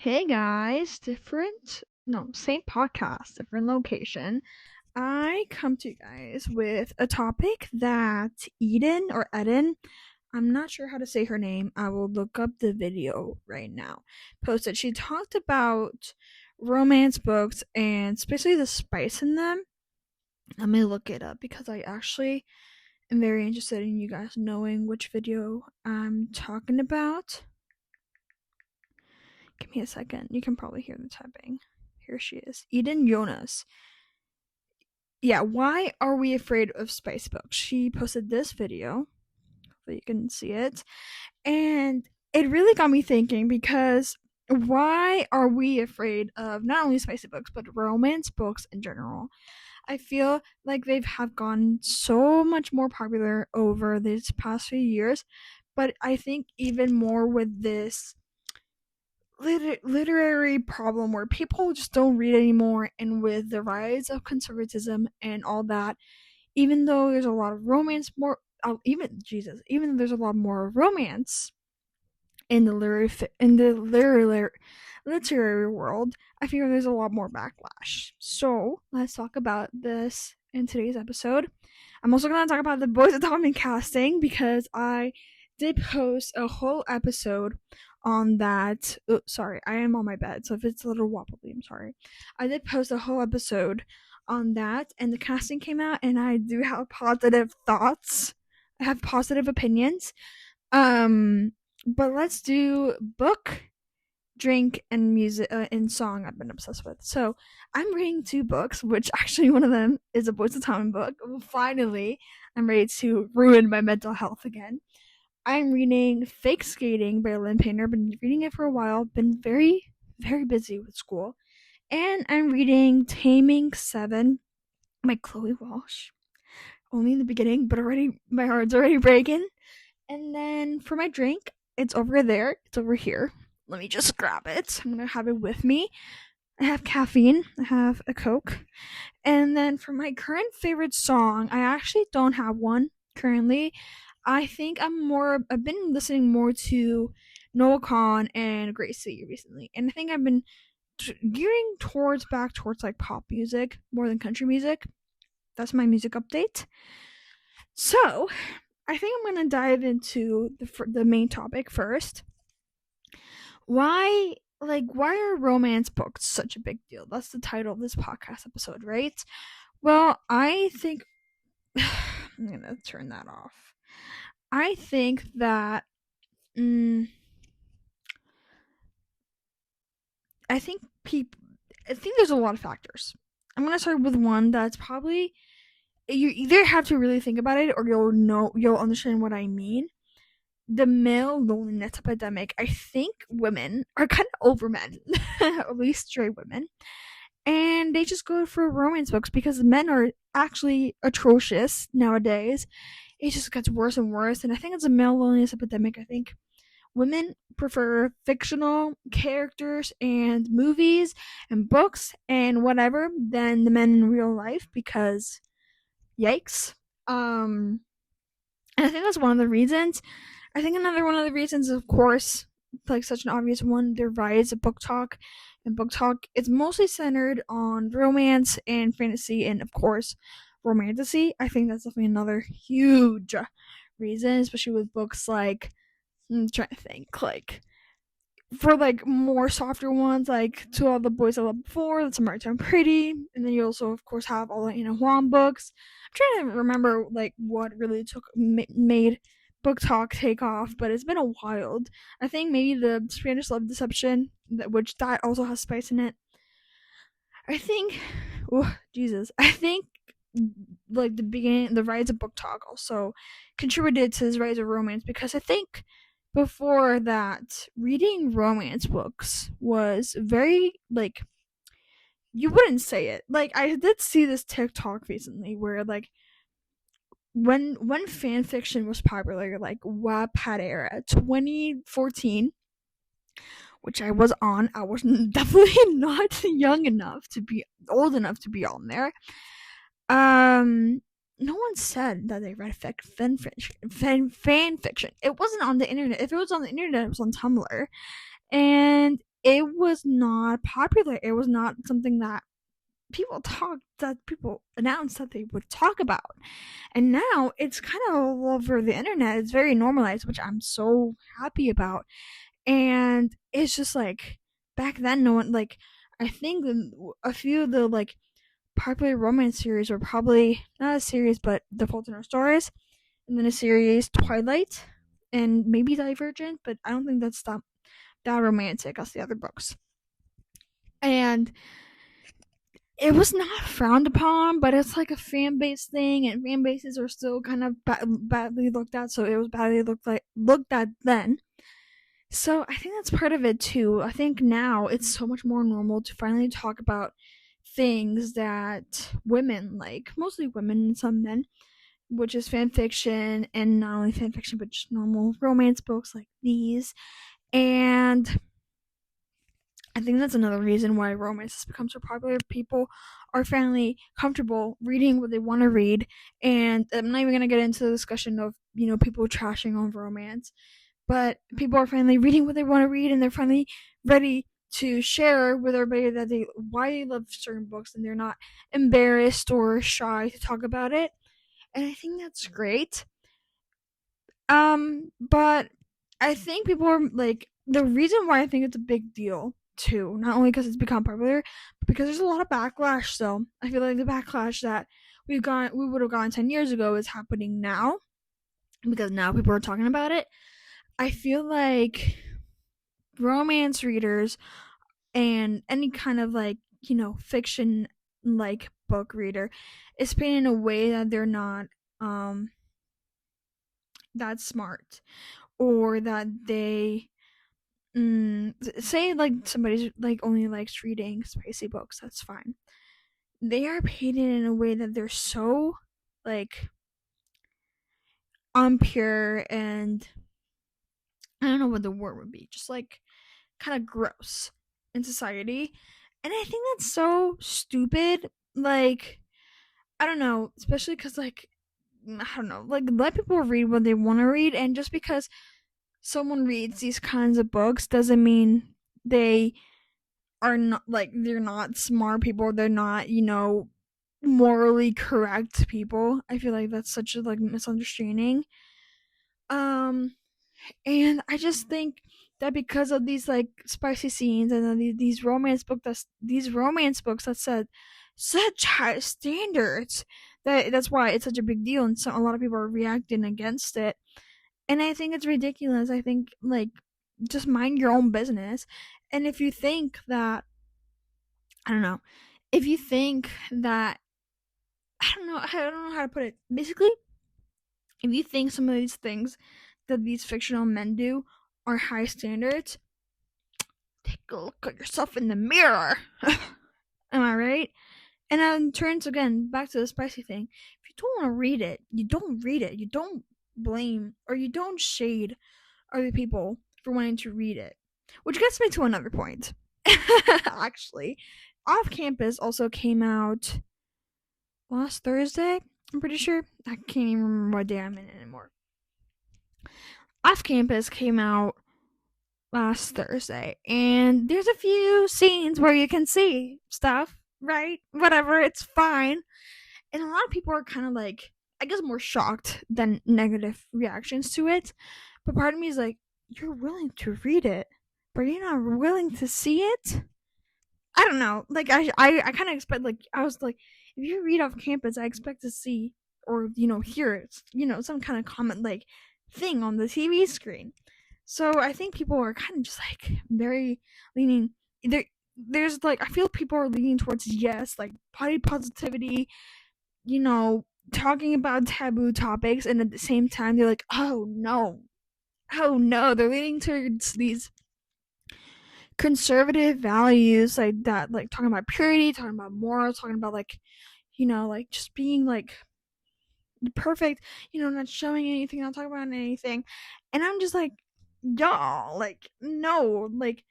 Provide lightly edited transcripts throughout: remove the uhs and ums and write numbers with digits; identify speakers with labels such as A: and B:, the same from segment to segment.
A: Hey guys, same podcast, different location. I come to you guys with a topic that Eden, I'm not sure how to say her name. I will look up the video right now. Posted. She talked about romance books and especially the spice in them. Let me look it up because I actually am very interested in you guys knowing which video I'm talking about. Give me a second. You can probably hear the typing. Here she is. Eden Jonas. Yeah, why are we afraid of spice books? She posted this video. Hopefully you can see it. And it really got me thinking because why are we afraid of not only spicy books but romance books in general? I feel like they have gone so much more popular over these past few years, but I think even more with this literary problem where people just don't read anymore, and with the rise of conservatism and all that, even though there's a lot of romance more even though there's a lot more romance in the literary world, I feel there's a lot more backlash. So let's talk about this in today's episode. I'm also going to talk about the Boys Atomic casting because I did post a whole episode on that. Oh, sorry, I am on my bed, so if it's a little wobbly, I'm sorry. I did post a whole episode on that, and the casting came out, and I do have positive thoughts. I have positive opinions. But let's do book, drink, and music and song I've been obsessed with. So I'm reading two books, which actually one of them is a Boys of Time book. Finally, I'm ready to ruin my mental health again. I'm reading Fake Skating by Lynn Painter. Been reading it for a while. Been very, very busy with school. And I'm reading Taming Seven by Chloe Walsh. Only in the beginning, but already my heart's already breaking. And then for my drink, it's over there. It's over here. Let me just grab it. I'm going to have it with me. I have caffeine. I have a Coke. And then for my current favorite song, I actually don't have one currently. I've been listening more to Noah Kahan and Gracie recently. And I think I've been gearing back towards like pop music more than country music. That's my music update. So, I think I'm going to dive into the main topic first. Why are romance books such a big deal? That's the title of this podcast episode, right? Well, I think I'm going to turn that off. I think that I think there's a lot of factors. I'm going to start with one that's probably you either have to really think about it or you'll understand what I mean. The male loneliness epidemic. I think women are kind of over men, at least straight women, and they just go for romance books because men are actually atrocious nowadays. It just gets worse and worse, and I think it's a male loneliness epidemic. I think women prefer fictional characters and movies and books and whatever than the men in real life because yikes. And I think that's one of the reasons. I think another one of the reasons, of course, like such an obvious one, the rise of book talk. And book talk is mostly centered on romance and fantasy and, of course, romantasy. I think that's definitely another huge reason, especially with books like, I'm trying to think, like, for like more softer ones, like To All the Boys I Loved Before, that's Maritime Pretty, and then you also, of course, have all the Anna Huang books. I'm trying to remember like what really made book talk take off, but it's been a while. I think maybe the Spanish Love Deception, which that also has spice in it. I think, oh Jesus, I think like the rise of book talk also contributed to this rise of romance because I think before that, reading romance books was very like you wouldn't say it. Like I did see this TikTok recently where like when fan fiction was popular, like Wattpad era, 2014, which I was on. I was definitely not old enough to be on there. No one said that they read fan fiction. It wasn't on the internet. If it was on the internet, it was on Tumblr. And it was not popular. It was not something that people announced that they would talk about. And now it's kind of all over the internet. It's very normalized, which I'm so happy about. And it's just like back then, no one like. I think a few of the like popular romance series were probably not a series, but The Fault in Our Stars, and then a series Twilight, and maybe Divergent. But I don't think that's that romantic as the other books. And it was not frowned upon, but it's like a fan base thing, and fan bases are still kind of badly looked at. So it was badly looked at then. So I think that's part of it too. I think now it's so much more normal to finally talk about things that women like, mostly women and some men, which is fan fiction, and not only fan fiction but just normal romance books like these. And I think that's another reason why romance has become so popular. People are finally comfortable reading what they want to read, and I'm not even gonna get into the discussion of people trashing on romance, but people are finally reading what they want to read, and they're finally ready to share with everybody that why they love certain books, and they're not embarrassed or shy to talk about it. And I think that's great. But I think people are like, the reason why I think it's a big deal too, not only because it's become popular, but because there's a lot of backlash. So I feel like the backlash that we would have gotten 10 years ago is happening now, because now people are talking about it. I feel like romance readers and any kind of like, fiction like book reader is painted in a way that they're not that smart, or that they say like somebody's like only likes reading spicy books. That's fine. They are painted in a way that they're so like unpure, and I don't know what the word would be, just like kind of gross in society. And I think that's so stupid. Like, I don't know, especially because, like, I don't know, like, let people read what they want to read, and just because someone reads these kinds of books doesn't mean they are not, like, they're not smart people, they're not, morally correct people. I feel like that's such a, like, misunderstanding. Um, and I just think that because of these like spicy scenes, and then these romance books that set such high standards, that's why it's such a big deal, and so a lot of people are reacting against it. And I think it's ridiculous. I think, like, just mind your own business. And if you think that, I don't know, if you think that, I don't know how to put it. Basically, if you think some of these things that these fictional men do are high standards, take a look at yourself in the mirror. Am I right? And then turns again back to the spicy thing. If you don't want to read it, you don't read it. You don't blame or you don't shade other people for wanting to read it. Which gets me to another point. Actually, Off Campus also came out last Thursday. I'm pretty sure. I can't even remember what day I'm in anymore. Off Campus came out last Thursday, and there's a few scenes where you can see stuff, right? Whatever, it's fine. And a lot of people are kind of like, I guess, more shocked than negative reactions to it. But part of me is like, you're willing to read it, but you're not willing to see it? I don't know. Like, I kind of expect, like, I was like, if you read Off Campus, I expect to see or, hear, some kind of comment, like, thing on the TV screen. So I think people are kind of just, like, very leaning. There's, like, I feel people are leaning towards, yes, like, body positivity, talking about taboo topics, and at the same time, they're like, oh, no. They're leaning towards these conservative values, like that, like talking about purity, talking about morals, talking about like, like just being like perfect, not showing anything, not talking about anything. And I'm just like, y'all, like, no, like,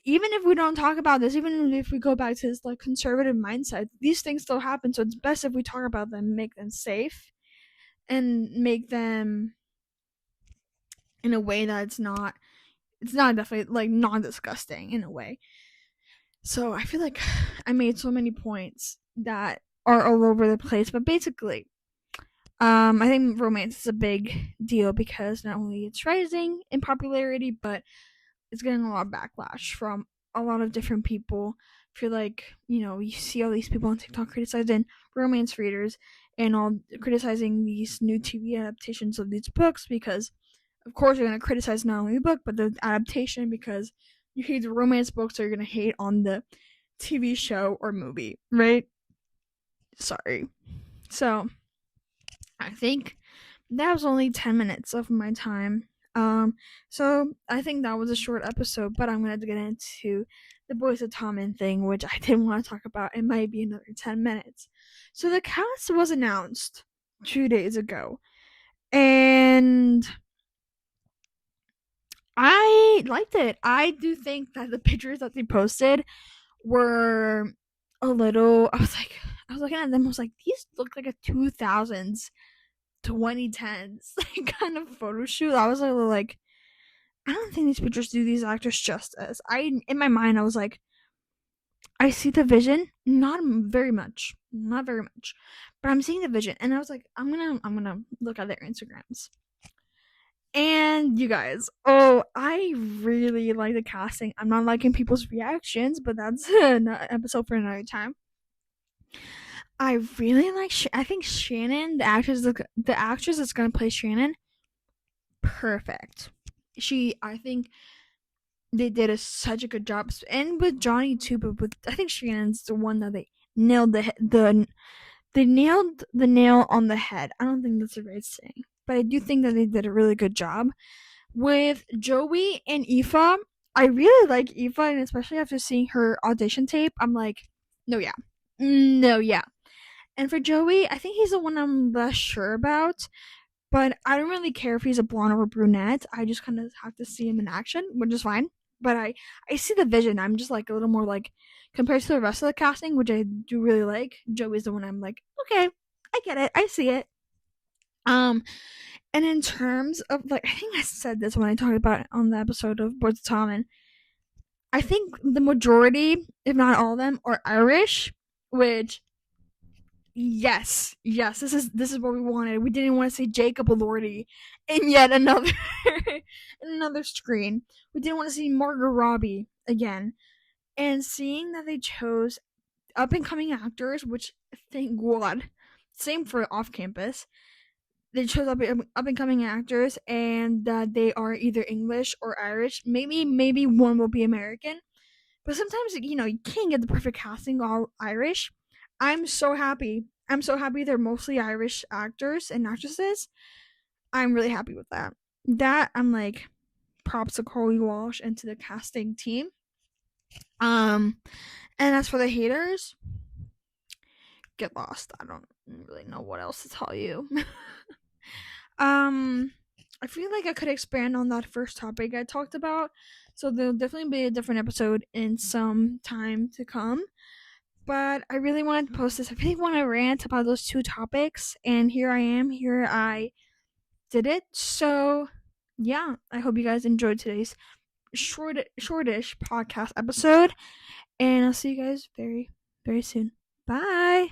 A: even if we don't talk about this, even if we go back to this like conservative mindset, these things still happen. So it's best if we talk about them, make them safe, and make them in a way that's not it's not definitely like non-disgusting in a way. So I feel like I made so many points that are all over the place, but basically, I think romance is a big deal because not only it's rising in popularity, but it's getting a lot of backlash from a lot of different people. I feel like, you see all these people on TikTok criticizing romance readers and all criticizing these new TV adaptations of these books because, of course, you're going to criticize not only the book, but the adaptation because you hate the romance books, so you're going to hate on the TV show or movie, right? Sorry. So, I think that was only 10 minutes of my time. So I think that was a short episode, but I'm gonna get into the Boys of Tommen thing, which I didn't want to talk about. It might be another 10 minutes. So the cast was announced 2 days ago, and I liked it. I do think that the pictures that they posted were a little. I was looking at them. I was like, these look like a 2000s 2010s kind of photo shoot. I was a little like, I don't think these pictures do these actors justice. In my mind, I was like, I see the vision, not very much, but I'm seeing the vision, and I was like, I'm gonna look at their Instagrams. And you guys, I really like the casting. I'm not liking people's reactions, but that's an episode for another time. I really like. I think Shannon, the actress that's gonna play Shannon, perfect. I think they did such a good job, and with Johnny too. But I think Shannon's the one that they nailed they nailed the nail on the head. I don't think that's the right saying, but I do think that they did a really good job with Joey and Aoife. I really like Aoife, and especially after seeing her audition tape, I'm like, no, yeah, no, yeah. And for Joey, I think he's the one I'm less sure about. But I don't really care if he's a blonde or a brunette. I just kind of have to see him in action, which is fine. But I see the vision. I'm just like a little more like, compared to the rest of the casting, which I do really like, Joey's the one I'm like, okay, I get it. I see it. And in terms of like, I think I said this when I talked about it on the episode of Boys of Tommen. I think the majority, if not all of them, are Irish, which yes, this is what we wanted. We didn't want to see Jacob Elordi in yet another in another screen. We didn't want to see Margot Robbie again. And seeing that they chose up and coming actors, which thank God, same for off campus. They chose up and coming actors, and that they are either English or Irish. Maybe one will be American, but sometimes you can't get the perfect casting all Irish. I'm so happy. I'm so happy they're mostly Irish actors and actresses. I'm really happy with that. I'm like, props to Chloe Walsh and to the casting team. And as for the haters, get lost. I don't really know what else to tell you. I feel like I could expand on that first topic I talked about. So there'll definitely be a different episode in some time to come. But I really wanted to post this. I really want to rant about those two topics. And here I am. Here I did it. So, yeah. I hope you guys enjoyed today's shortish podcast episode. And I'll see you guys very, very soon. Bye.